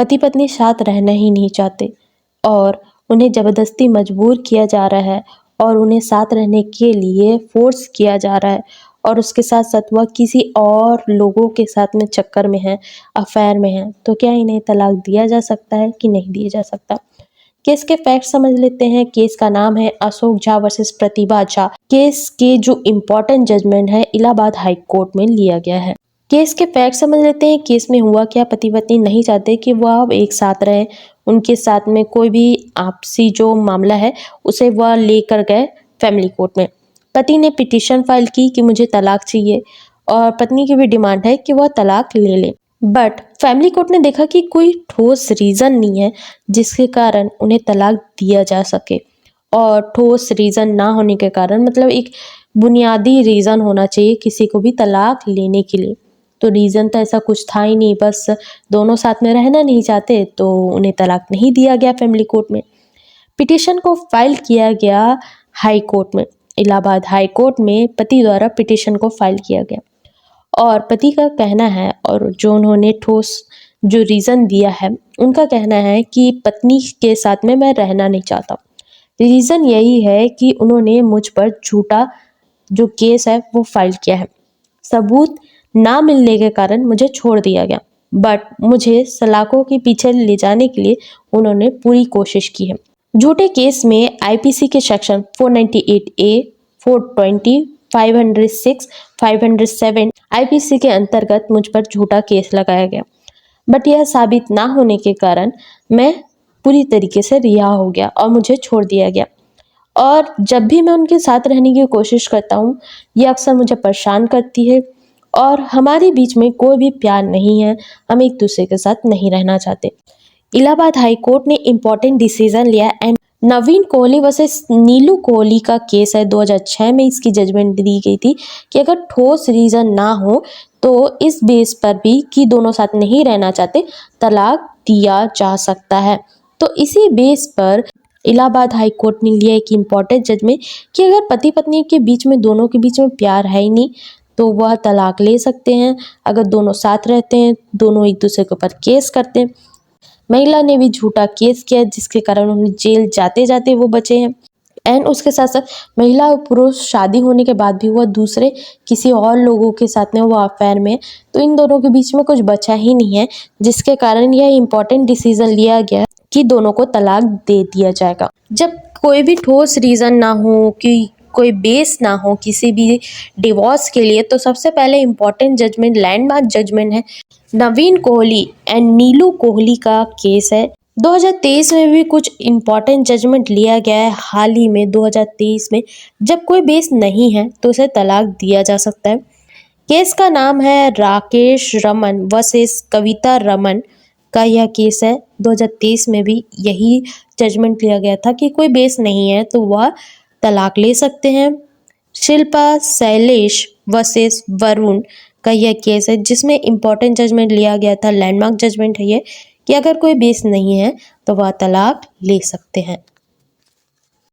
पति पत्नी साथ रहना ही नहीं चाहते और उन्हें ज़बरदस्ती मजबूर किया जा रहा है और उन्हें साथ रहने के लिए फोर्स किया जा रहा है और उसके साथ साथ वह किसी और लोगों के साथ में चक्कर में है, अफेयर में है, तो क्या इन्हें तलाक दिया जा सकता है कि नहीं दिया जा सकता? केस के फैक्ट समझ लेते हैं। केस का नाम है अशोक झा वर्सेस प्रतिभा झा। केस के जो इम्पोर्टेंट जजमेंट है इलाहाबाद हाई कोर्ट में लिया गया है। केस के फैक्ट समझ लेते हैं। केस में हुआ क्या, पति पत्नी नहीं चाहते कि वह एक साथ रहे, उनके साथ में कोई भी आपसी जो मामला है उसे वह लेकर गए फैमिली कोर्ट में। पति ने पिटीशन फाइल की कि मुझे तलाक चाहिए और पत्नी की भी डिमांड है कि वह तलाक ले ले, बट फैमिली कोर्ट ने देखा कि कोई ठोस रीज़न नहीं है जिसके कारण उन्हें तलाक दिया जा सके। और ठोस रीज़न ना होने के कारण मतलब एक बुनियादी रीज़न होना चाहिए किसी को भी तलाक लेने के लिए, तो रीज़न तो ऐसा कुछ था ही नहीं, बस दोनों साथ में रहना नहीं चाहते तो उन्हें तलाक नहीं दिया गया फैमिली कोर्ट में। पिटीशन को फाइल किया गया हाई कोर्ट में, इलाहाबाद हाई कोर्ट में पति द्वारा पिटीशन को फाइल किया गया और पति का कहना है और जो उन्होंने ठोस जो रीज़न दिया है उनका कहना है कि पत्नी के साथ में मैं रहना नहीं चाहता। रीज़न यही है कि उन्होंने मुझ पर झूठा जो केस है वो फाइल किया है, सबूत ना मिलने के कारण मुझे छोड़ दिया गया, बट मुझे सलाखों के पीछे ले जाने के लिए उन्होंने पूरी कोशिश की है। झूठे केस में आईपीसी के सेक्शन 498A, 420, 506, 507 आईपीसी के अंतर्गत मुझ पर झूठा केस लगाया गया, बट यह साबित ना होने के कारण मैं पूरी तरीके से रिहा हो गया और मुझे छोड़ दिया गया। और जब भी मैं उनके साथ रहने की कोशिश करता हूँ ये अक्सर मुझे परेशान करती है और हमारे बीच में कोई भी प्यार नहीं है, हम एक दूसरे के साथ नहीं रहना चाहते। इलाहाबाद हाई कोर्ट ने इम्पोर्टेंट डिसीजन लिया एंड नवीन कोहली वर्सेस नीलू कोहली का केस है, 2006 में इसकी जजमेंट दी गई थी कि अगर ठोस रीज़न ना हो तो इस बेस पर भी कि दोनों साथ नहीं रहना चाहते तलाक दिया जा सकता है। तो इसी बेस पर इलाहाबाद हाई कोर्ट ने लिया एक इम्पॉर्टेंट जजमेंट कि अगर पति पत्नी के बीच में दोनों के बीच में प्यार है ही नहीं तो वह तलाक ले सकते हैं। अगर दोनों साथ रहते हैं, दोनों एक दूसरे के ऊपर केस करते हैं, महिला ने भी झूठा केस किया जिसके कारण उन्हें जेल जाते जाते वो बचे हैं एंड उसके साथ साथ महिला और पुरुष शादी होने के बाद भी वह दूसरे किसी और लोगों के साथ में वो अफेयर में, तो इन दोनों के बीच में कुछ बचा ही नहीं है जिसके कारण यह इम्पोर्टेंट डिसीजन लिया गया कि दोनों को तलाक दे दिया जाएगा। जब कोई भी ठोस रीज़न ना हो कि कोई बेस ना हो किसी भी डिवोर्स के लिए, तो सबसे पहले इम्पोर्टेंट जजमेंट लैंडमार्क जजमेंट है नवीन कोहली एंड नीलू कोहली का केस है। 2023 में भी कुछ इम्पोर्टेंट जजमेंट लिया गया है हाल ही में 2023 में, जब कोई बेस नहीं है तो उसे तलाक दिया जा सकता है। केस का नाम है राकेश रमन वर्सेस कविता रमन का यह केस है। 2023 में भी यही जजमेंट लिया गया था कि कोई बेस नहीं है तो वह तलाक ले सकते हैं। शिल्पा शैलेश वर्सेस वरुण का यह केस है जिसमें इम्पोर्टेंट जजमेंट लिया गया था, लैंडमार्क जजमेंट है ये कि अगर कोई बेस नहीं है तो वह तलाक ले सकते हैं।